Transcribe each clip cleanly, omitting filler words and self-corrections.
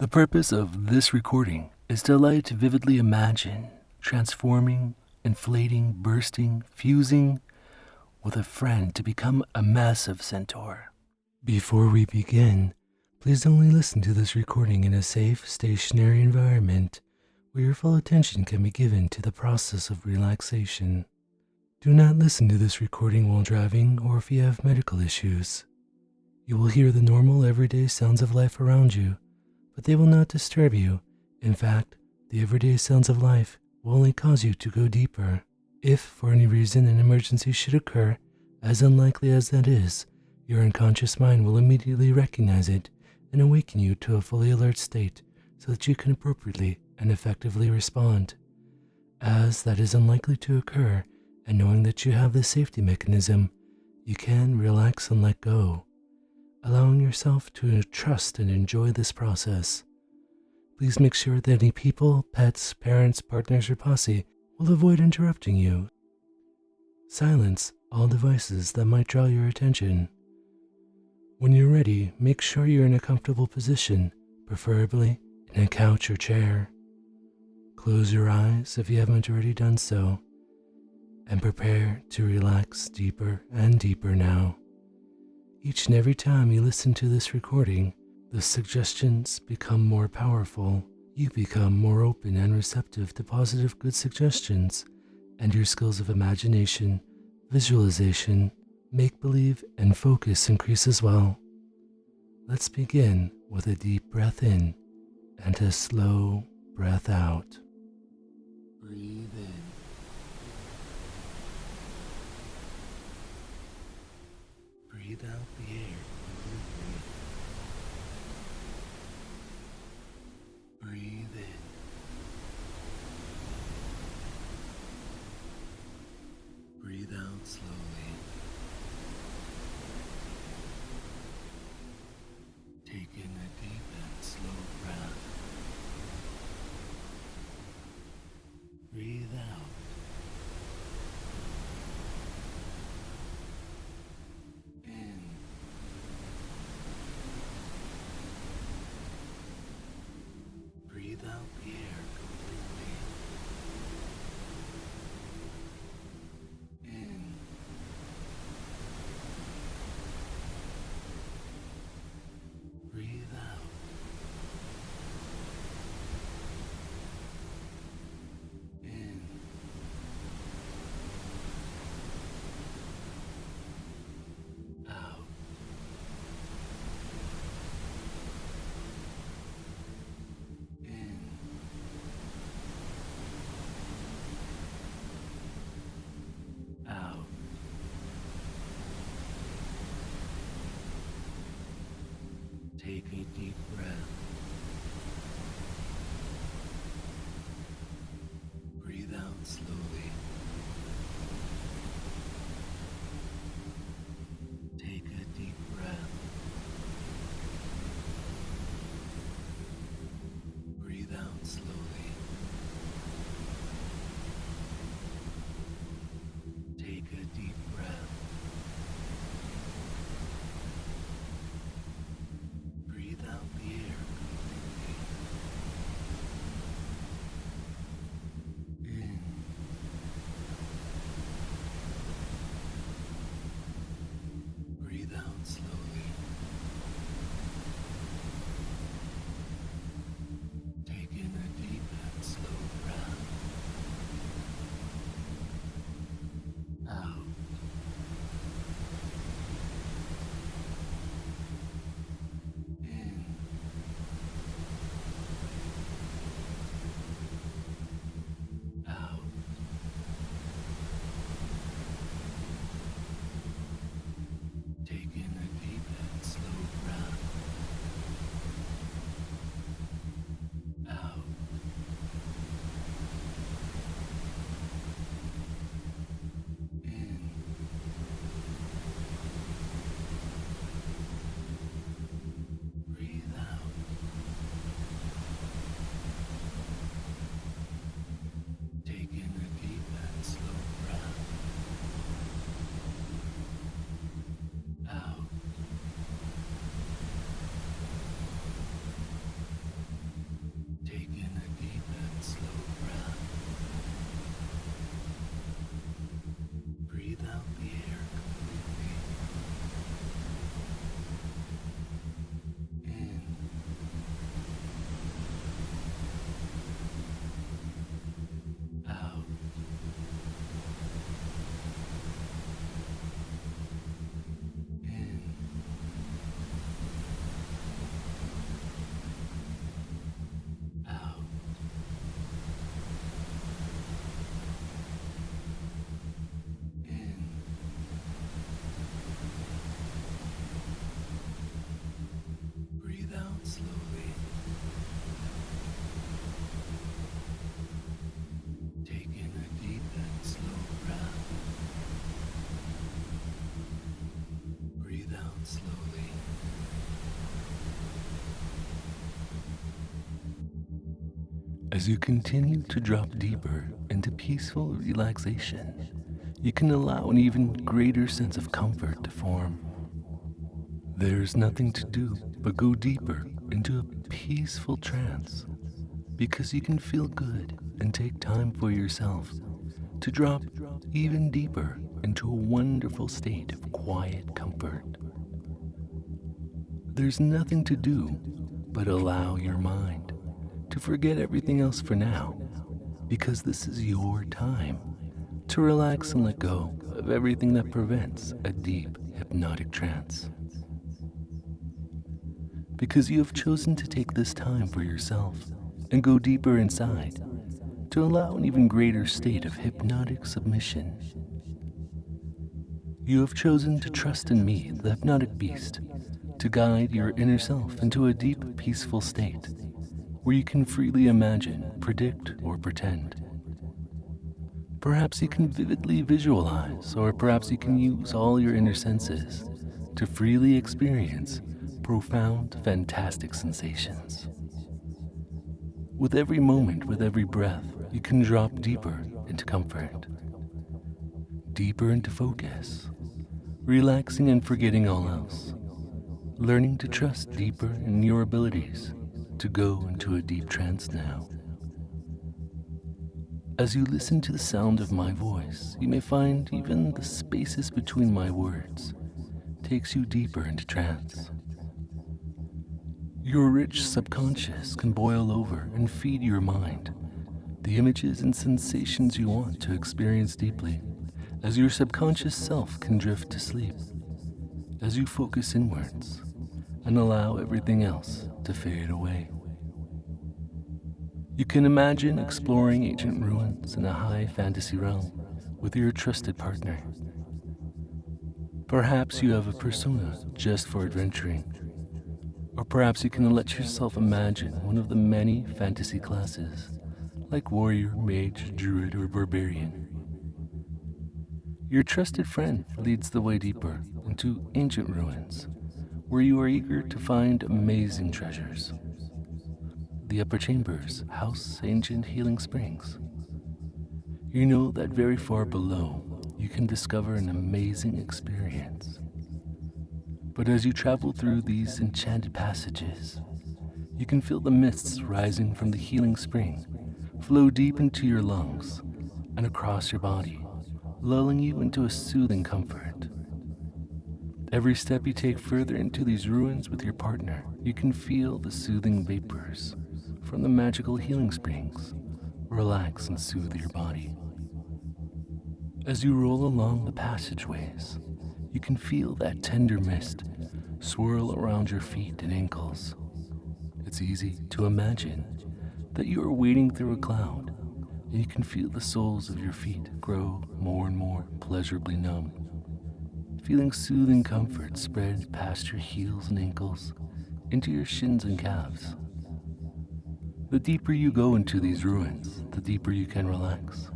The purpose of this recording is to allow you to vividly imagine transforming, inflating, bursting, fusing with a friend to become a massive centaur. Before we begin, please only listen to this recording in a safe, stationary environment where your full attention can be given to the process of relaxation. Do not listen to this recording while driving or if you have medical issues. You will hear the normal, everyday sounds of life around you, but they will not disturb you. In fact, the everyday sounds of life will only cause you to go deeper. If, for any reason, an emergency should occur, as unlikely as that is, your unconscious mind will immediately recognize it and awaken you to a fully alert state so that you can appropriately and effectively respond. As that is unlikely to occur, and knowing that you have this safety mechanism, you can relax and let go, allowing yourself to trust and enjoy this process. Please make sure that any people, pets, parents, partners, or posse will avoid interrupting you. Silence all devices that might draw your attention. When you're ready, make sure you're in a comfortable position, preferably in a couch or chair. Close your eyes if you haven't already done so, and prepare to relax deeper and deeper now. Each and every time you listen to this recording, the suggestions become more powerful. You become more open and receptive to positive, good suggestions, and your skills of imagination, visualization, make-believe, and focus increase as well. Let's begin with a deep breath in and a slow breath out. Breathe in. Breathe out the air completely. Breathe in. Breathe out slowly. Take in a deep and slow breath. Breathe out. Breathe out the air completely. In. Breathe out. In. Out. Out. Take a deep breath. Breathe out slowly. Take a deep breath. Breathe out slowly. Take a deep breath. Breathe out the air completely. In. Breathe out slowly. Take in a deep and slow breath. Out. As you continue to drop deeper into peaceful relaxation, you can allow an even greater sense of comfort to form. There's nothing to do but go deeper into a peaceful trance, because you can feel good and take time for yourself to drop even deeper into a wonderful state of quiet comfort. There's nothing to do but allow your mind to forget everything else for now, because this is your time to relax and let go of everything that prevents a deep hypnotic trance. Because you have chosen to take this time for yourself and go deeper inside to allow an even greater state of hypnotic submission. You have chosen to trust in me, the Hypnotic Beast, to guide your inner self into a deep, peaceful state where you can freely imagine, predict, or pretend. Perhaps you can vividly visualize, or perhaps you can use all your inner senses to freely experience profound, fantastic sensations. With every moment, with every breath, you can drop deeper into comfort, deeper into focus, relaxing and forgetting all else, learning to trust deeper in your abilities to go into a deep trance now. As you listen to the sound of my voice, you may find even the spaces between my words takes you deeper into trance. Your rich subconscious can boil over and feed your mind the images and sensations you want to experience deeply, as your subconscious self can drift to sleep, as you focus inwards and allow everything else to fade away. You can imagine exploring ancient ruins in a high fantasy realm with your trusted partner. Perhaps you have a persona just for adventuring, or perhaps you can let yourself imagine one of the many fantasy classes, like warrior, mage, druid, or barbarian. Your trusted friend leads the way deeper into ancient ruins, where you are eager to find amazing treasures. The upper chambers house ancient healing springs. You know that very far below, you can discover an amazing experience. But as you travel through these enchanted passages, you can feel the mists rising from the healing spring flow deep into your lungs and across your body, lulling you into a soothing comfort. Every step you take further into these ruins with your partner, you can feel the soothing vapors from the magical healing springs relax and soothe your body. As you roll along the passageways, you can feel that tender mist swirl around your feet and ankles. It's easy to imagine that you are wading through a cloud, and you can feel the soles of your feet grow more and more pleasurably numb, feeling soothing comfort spread past your heels and ankles into your shins and calves. The deeper you go into these ruins, the deeper you can relax.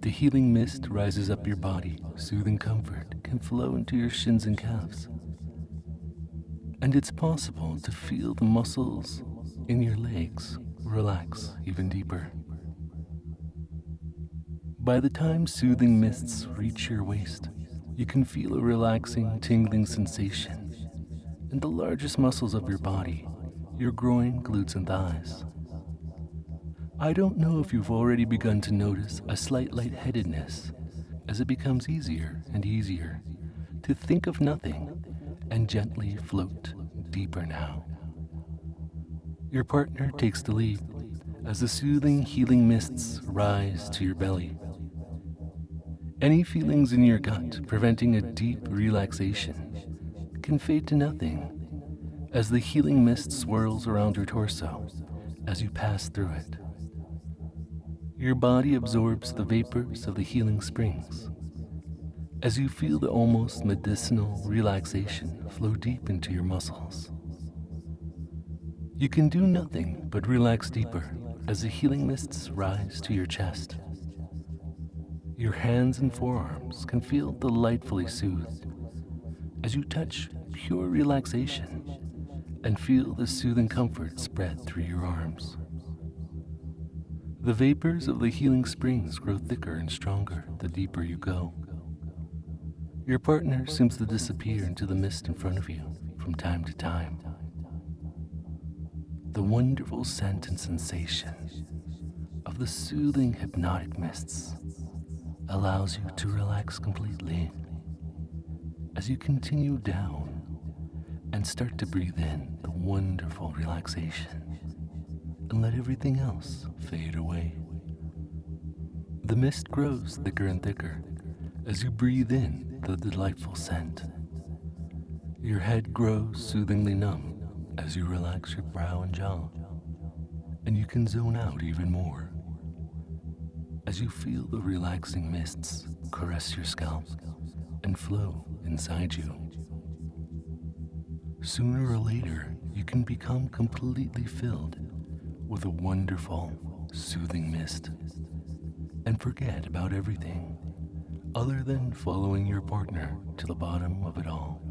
The healing mist rises up your body, soothing comfort can flow into your shins and calves. And it's possible to feel the muscles in your legs relax even deeper. By the time soothing mists reach your waist, you can feel a relaxing, tingling sensation in the largest muscles of your body, your groin, glutes, and thighs. I don't know if you've already begun to notice a slight lightheadedness as it becomes easier and easier to think of nothing and gently float deeper now. Your partner takes the lead as the soothing, healing mists rise to your belly. Any feelings in your gut preventing a deep relaxation can fade to nothing as the healing mist swirls around your torso as you pass through it. Your body absorbs the vapors of the healing springs as you feel the almost medicinal relaxation flow deep into your muscles. You can do nothing but relax deeper as the healing mists rise to your chest. Your hands and forearms can feel delightfully soothed as you touch pure relaxation and feel the soothing comfort spread through your arms. The vapors of the healing springs grow thicker and stronger the deeper you go. Your partner seems to disappear into the mist in front of you from time to time. The wonderful scent and sensation of the soothing hypnotic mists allows you to relax completely as you continue down and start to breathe in the wonderful relaxation and let everything else fade away. The mist grows thicker and thicker as you breathe in the delightful scent. Your head grows soothingly numb as you relax your brow and jaw, and you can zone out even more as you feel the relaxing mists caress your scalp and flow inside you. Sooner or later, you can become completely filled with a wonderful, soothing mist and forget about everything other than following your partner to the bottom of it all.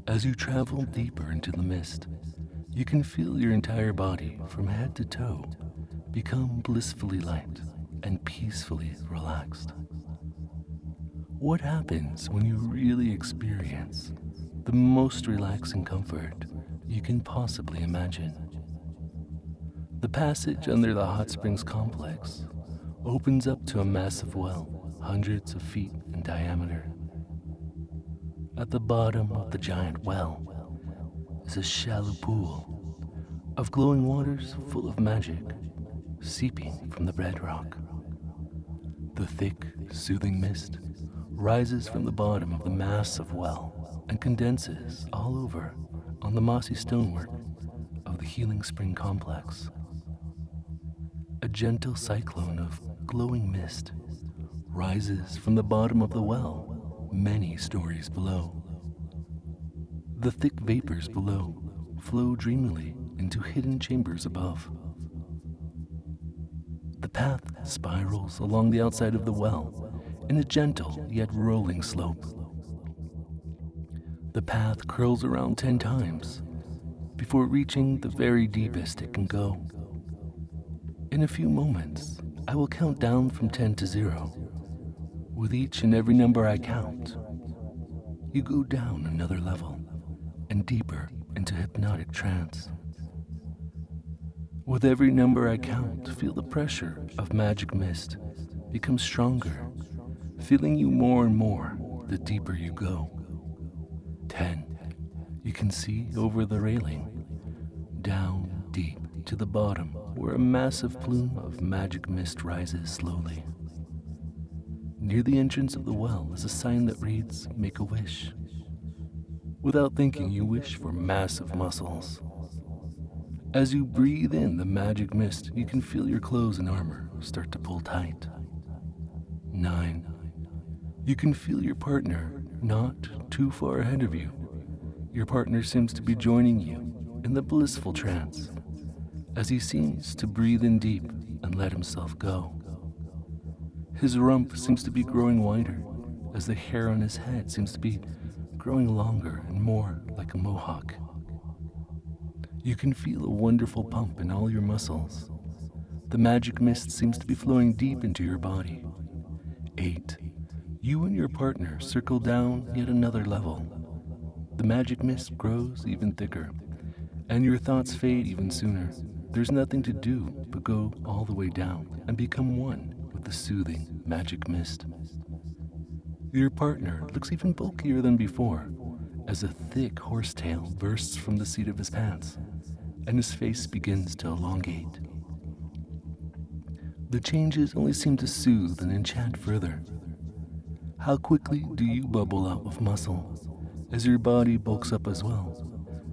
As you travel deeper into the mist, you can feel your entire body from head to toe become blissfully light and peacefully relaxed. What happens when you really experience the most relaxing comfort you can possibly imagine? The passage under the hot springs complex opens up to a massive well, hundreds of feet in diameter. At the bottom of the giant well is a shallow pool of glowing waters full of magic seeping from the bedrock. The thick, soothing mist rises from the bottom of the massive well and condenses all over on the mossy stonework of the healing spring complex. A gentle cyclone of glowing mist rises from the bottom of the well many stories below. The thick vapors below flow dreamily into hidden chambers above. The path spirals along the outside of the well in a gentle yet rolling slope. The path curls around 10 times before reaching the very deepest it can go. In a few moments, I will count down from 10 to 0. With each and every number I count, you go down another level and deeper into hypnotic trance. With every number I count, feel the pressure of magic mist become stronger, filling you more and more the deeper you go. 10. You can see over the railing, down deep to the bottom where a massive plume of magic mist rises slowly. Near the entrance of the well is a sign that reads, "Make a wish." Without thinking, you wish for massive muscles. As you breathe in the magic mist, you can feel your clothes and armor start to pull tight. 9. You can feel your partner not too far ahead of you. Your partner seems to be joining you in the blissful trance as he seems to breathe in deep and let himself go. His rump seems to be growing wider as the hair on his head seems to be growing longer and more like a mohawk. You can feel a wonderful pump in all your muscles. The magic mist seems to be flowing deep into your body. 8. You and your partner circle down yet another level. The magic mist grows even thicker, and your thoughts fade even sooner. There's nothing to do but go all the way down and become one with the soothing magic mist. Your partner looks even bulkier than before as a thick horsetail bursts from the seat of his pants and his face begins to elongate. The changes only seem to soothe and enchant further. How quickly do you bubble out with muscle as your body bulks up as well?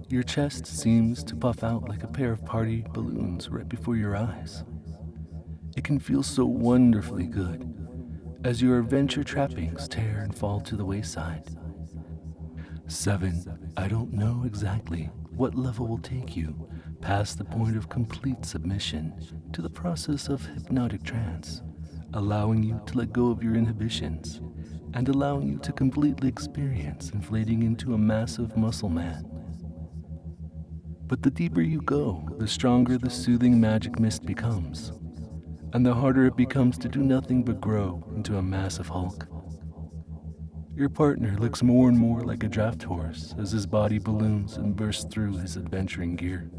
Your chest seems to puff out like a pair of party balloons right before your eyes. It can feel so wonderfully good as your adventure trappings tear and fall to the wayside. 7. I don't know exactly what level will take you past the point of complete submission to the process of hypnotic trance, allowing you to let go of your inhibitions and allowing you to completely experience inflating into a massive muscle man. But the deeper you go, the stronger the soothing magic mist becomes, and the harder it becomes to do nothing but grow into a massive hulk. Your partner looks more and more like a draft horse as his body balloons and bursts through his adventuring gear.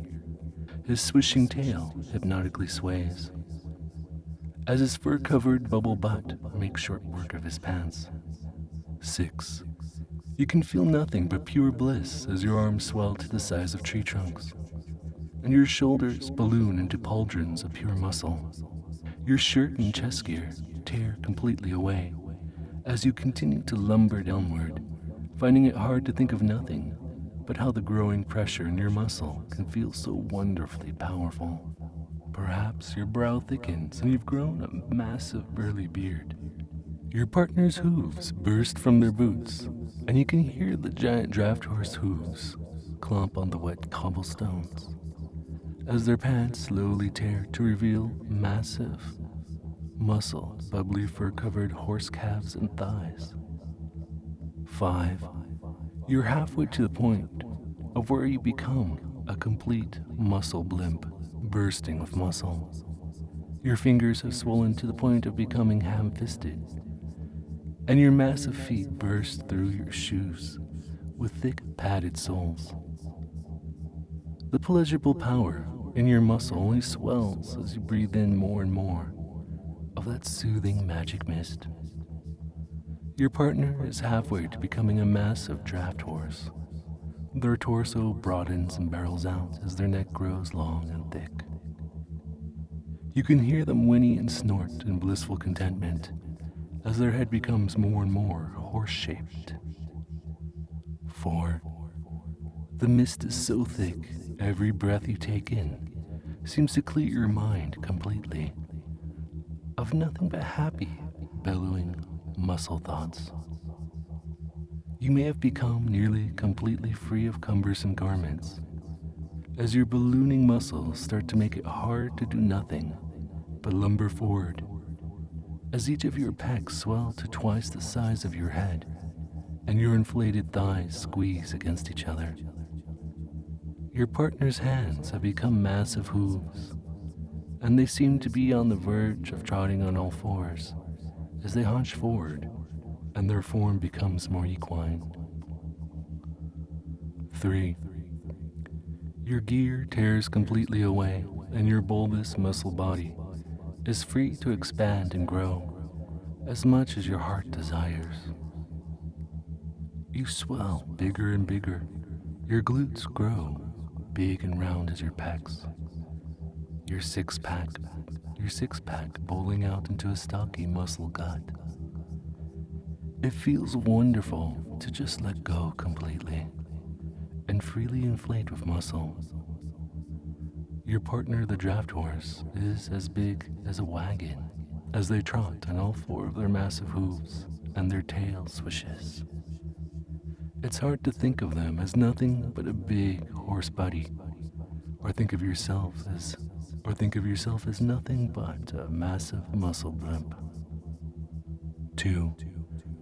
His swishing tail hypnotically sways, as his fur-covered bubble butt makes short work of his pants. 6. You can feel nothing but pure bliss as your arms swell to the size of tree trunks, and your shoulders balloon into pauldrons of pure muscle. Your shirt and chest gear tear completely away as you continue to lumber downward, finding it hard to think of nothing but how the growing pressure in your muscle can feel so wonderfully powerful. Perhaps your brow thickens and you've grown a massive burly beard. Your partner's hooves burst from their boots, and you can hear the giant draft horse hooves clomp on the wet cobblestones as their pants slowly tear to reveal massive, muscled, bubbly fur-covered horse calves and thighs. 5. You're halfway to the point of where you become a complete muscle blimp, bursting with muscle. Your fingers have swollen to the point of becoming ham-fisted, and your massive feet burst through your shoes with thick, padded soles. The pleasurable power in your muscle only swells as you breathe in more and more of that soothing magic mist. Your partner is halfway to becoming a massive draft horse. Their torso broadens and barrels out as their neck grows long and thick. You can hear them whinny and snort in blissful contentment as their head becomes more and more horse-shaped. 4. The mist is so thick, every breath you take in seems to clear your mind completely of nothing but happy, bellowing muscle thoughts. You may have become nearly completely free of cumbersome garments as your ballooning muscles start to make it hard to do nothing but lumber forward as each of your pecs swell to twice the size of your head and your inflated thighs squeeze against each other. Your partner's hands have become massive hooves, and they seem to be on the verge of trotting on all fours as they hunch forward and their form becomes more equine. 3. Your gear tears completely away and your bulbous muscle body is free to expand and grow as much as your heart desires. You swell bigger and bigger. Your glutes grow big and round as your pecs. Your six-pack bowling out into a stocky muscle gut. It feels wonderful to just let go completely and freely inflate with muscle. Your partner, the draft horse, is as big as a wagon as they trot on all four of their massive hooves and their tail swishes. It's hard to think of them as nothing but a big horse buddy, or think of yourself as nothing but a massive muscle blimp. 2.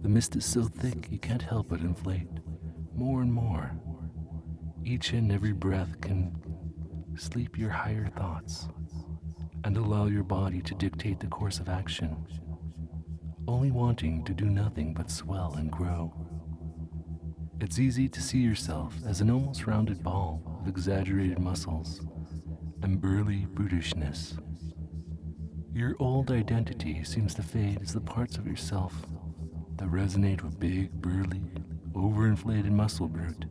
The mist is so thick you can't help but inflate more and more. Each and every breath can sleep your higher thoughts and allow your body to dictate the course of action, only wanting to do nothing but swell and grow. It's easy to see yourself as an almost rounded ball of exaggerated muscles and burly brutishness. Your old identity seems to fade as the parts of yourself that resonate with big, burly, overinflated muscle brute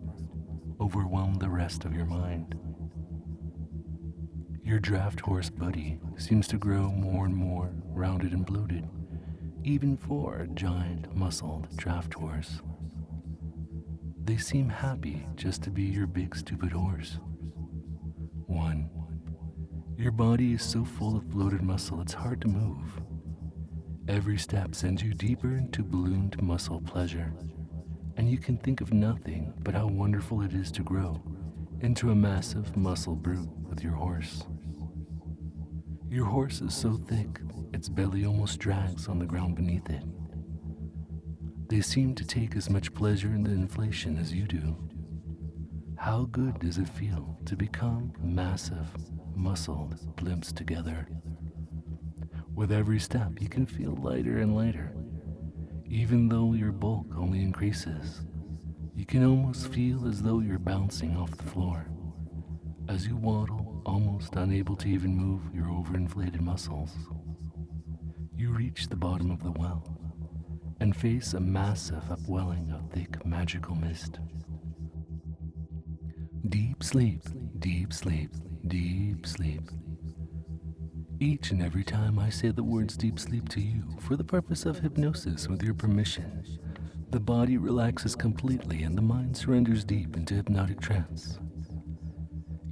overwhelm the rest of your mind. Your draft horse buddy seems to grow more and more rounded and bloated, even for a giant muscled draft horse. They seem happy just to be your big stupid horse. 1. Your body is so full of bloated muscle it's hard to move. Every step sends you deeper into ballooned muscle pleasure, and you can think of nothing but how wonderful it is to grow into a massive muscle brute with your horse. Your horse is so thick, its belly almost drags on the ground beneath it. They seem to take as much pleasure in the inflation as you do. How good does it feel to become massive, muscled blimps together? With every step, you can feel lighter and lighter. Even though your bulk only increases, you can almost feel as though you're bouncing off the floor. As you waddle, almost unable to even move your overinflated muscles, you reach the bottom of the well and face a massive upwelling of thick magical mist. Deep sleep, deep sleep, deep sleep. Each and every time I say the words deep sleep to you for the purpose of hypnosis with your permission, the body relaxes completely and the mind surrenders deep into hypnotic trance.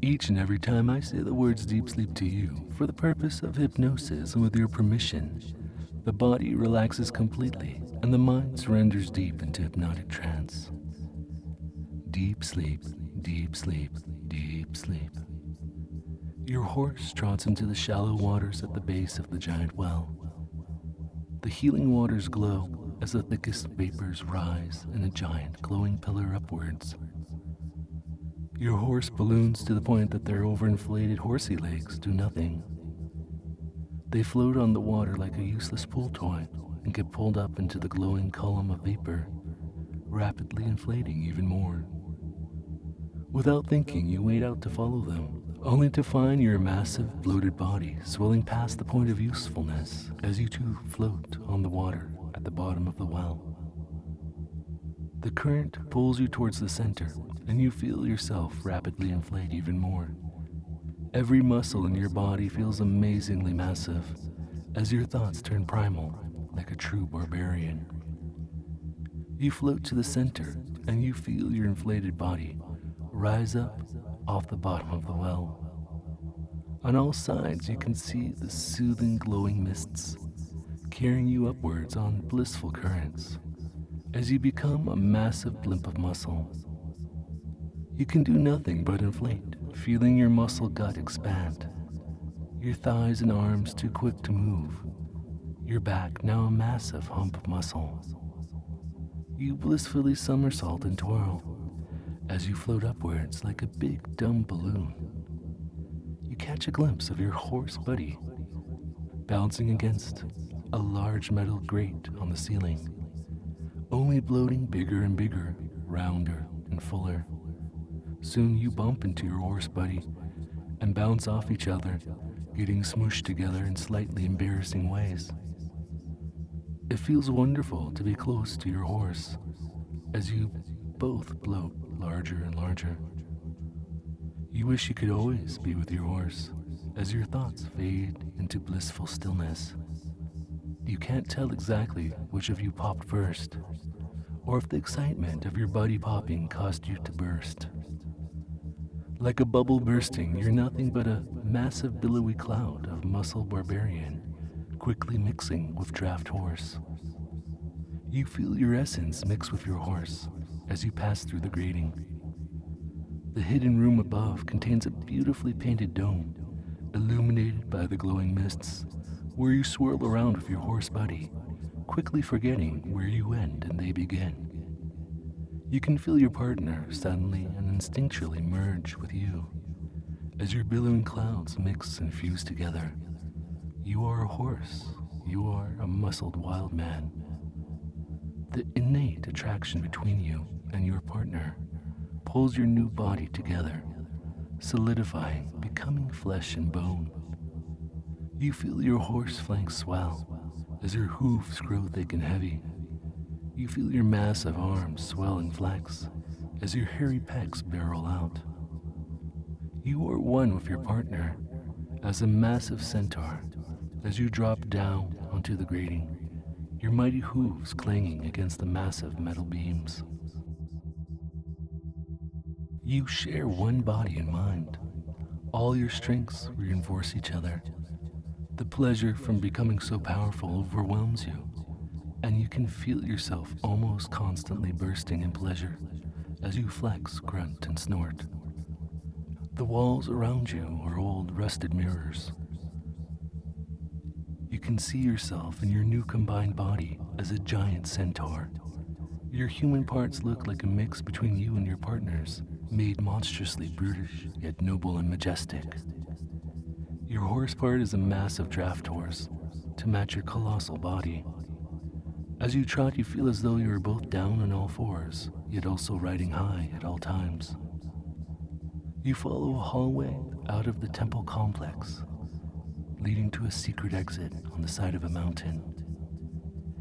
Each and every time I say the words deep sleep to you for the purpose of hypnosis and with your permission, the body relaxes completely and the mind surrenders deep into hypnotic trance. Deep sleep, deep sleep, deep sleep. Your horse trots into the shallow waters at the base of the giant well. The healing waters glow as the thickest vapors rise in a giant glowing pillar upwards. Your horse balloons to the point that their overinflated horsey legs do nothing. They float on the water like a useless pool toy and get pulled up into the glowing column of vapor, rapidly inflating even more. Without thinking, you wade out to follow them, only to find your massive, bloated body swelling past the point of usefulness as you two float on the water at the bottom of the well. The current pulls you towards the center, and you feel yourself rapidly inflate even more. Every muscle in your body feels amazingly massive as your thoughts turn primal like a true barbarian. You float to the center, and you feel your inflated body rise up off the bottom of the well. On all sides, you can see the soothing, glowing mists carrying you upwards on blissful currents as you become a massive blimp of muscle. You can do nothing but inflate, feeling your muscle gut expand, your thighs and arms too quick to move, your back now a massive hump of muscle. You blissfully somersault and twirl as you float upwards like a big dumb balloon. You catch a glimpse of your horse buddy bouncing against a large metal grate on the ceiling, only bloating bigger and bigger, rounder and fuller. Soon you bump into your horse buddy and bounce off each other, getting smooshed together in slightly embarrassing ways. It feels wonderful to be close to your horse as you both bloat larger and larger. You wish you could always be with your horse as your thoughts fade into blissful stillness. You can't tell exactly which of you popped first, or if the excitement of your body popping caused you to burst. Like a bubble bursting, you're nothing but a massive billowy cloud of muscle barbarian, quickly mixing with draft horse. You feel your essence mix with your horse as you pass through the grating. The hidden room above contains a beautifully painted dome, illuminated by the glowing mists, where you swirl around with your horse buddy, quickly forgetting where you end and they begin. You can feel your partner suddenly and instinctually merge with you as your billowing clouds mix and fuse together. You are a horse. You are a muscled wild man. The innate attraction between you and your partner pulls your new body together, solidifying, becoming flesh and bone. You feel your horse flanks swell as your hooves grow thick and heavy. You feel your massive arms swell and flex as your hairy pecs barrel out. You are one with your partner as a massive centaur as you drop down onto the grating, your mighty hooves clanging against the massive metal beams. You share one body and mind. All your strengths reinforce each other. The pleasure from becoming so powerful overwhelms you, and you can feel yourself almost constantly bursting in pleasure as you flex, grunt, and snort. The walls around you are old, rusted mirrors. You can see yourself in your new combined body as a giant centaur. Your human parts look like a mix between you and your partner's, made monstrously brutish, yet noble and majestic. Your horse part is a massive draft horse to match your colossal body. As you trot, you feel as though you are both down on all fours, yet also riding high at all times. You follow a hallway out of the temple complex, leading to a secret exit on the side of a mountain.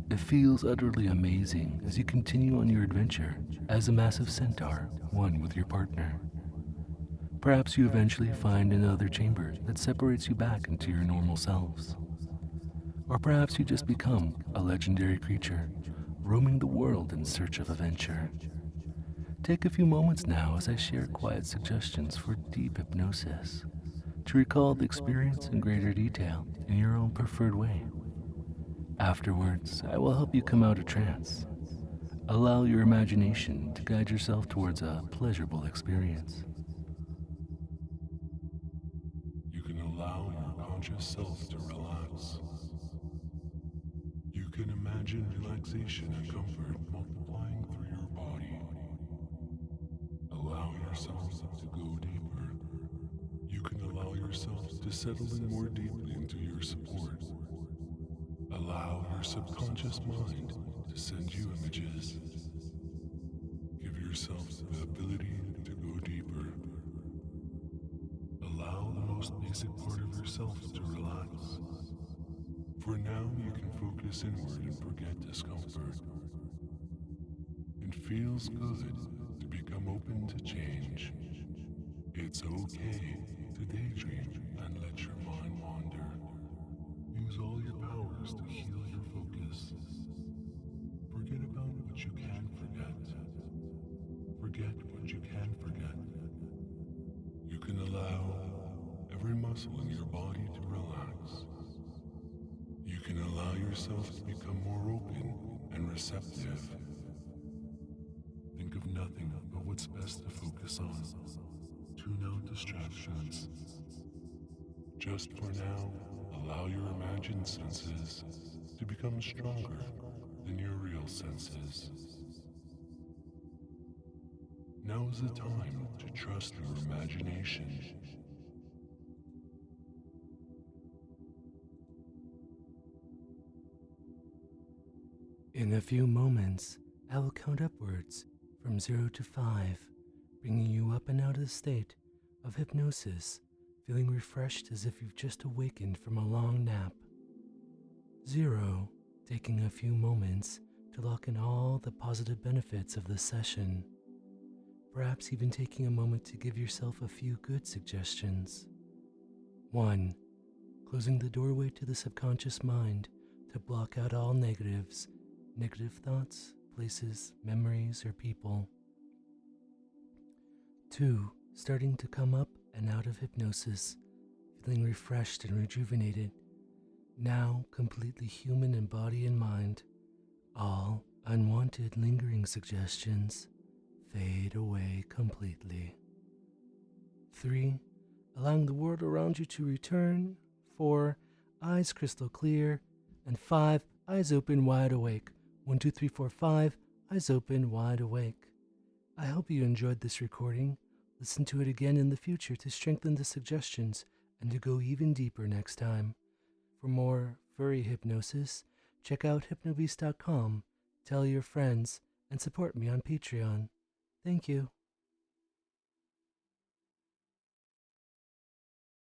It feels utterly amazing as you continue on your adventure as a massive centaur, one with your partner. Perhaps you eventually find another chamber that separates you back into your normal selves. Or perhaps you just become a legendary creature, roaming the world in search of adventure. Take a few moments now as I share quiet suggestions for deep hypnosis, to recall the experience in greater detail in your own preferred way. Afterwards, I will help you come out of trance. Allow your imagination to guide yourself towards a pleasurable experience. You can allow your conscious self to relax. You can imagine relaxation and comfort multiplying through your body. Allow yourself to go deeper. You can allow yourself to settle in more deeply into your support. Allow your subconscious mind to send you images. Give yourself the ability to go deeper. Allow the most basic part of yourself to relax. For now, you can focus inward and forget discomfort. It feels good to become open to change. It's okay to daydream and let your mind wander. Use all your powers to heal your focus. Forget about what you can forget. Forget what you can forget. You can allow every muscle in your body to relax. You can allow yourself to become more open and receptive. Think of nothing but what's best to focus on. Tune out distractions. Just for now, allow your imagined senses to become stronger than your real senses. Now is the time to trust your imagination. In a few moments, I will count upwards from 0 to 5, bringing you up and out of the state of hypnosis, feeling refreshed as if you've just awakened from a long nap. 0, taking a few moments to lock in all the positive benefits of the session. Perhaps even taking a moment to give yourself a few good suggestions. 1, closing the doorway to the subconscious mind to block out all negative thoughts, places, memories, or people. 2, starting to come up and out of hypnosis, feeling refreshed and rejuvenated, now completely human in body and mind. All unwanted lingering suggestions fade away completely. 3, allowing the world around you to return. 4, eyes crystal clear. And 5, eyes open wide awake. 1, 2, 3, 4, 5, eyes open wide awake. I hope you enjoyed this recording. Listen to it again in the future to strengthen the suggestions and to go even deeper next time. For more furry hypnosis, check out HypnoBeast.com, tell your friends, and support me on Patreon. Thank you.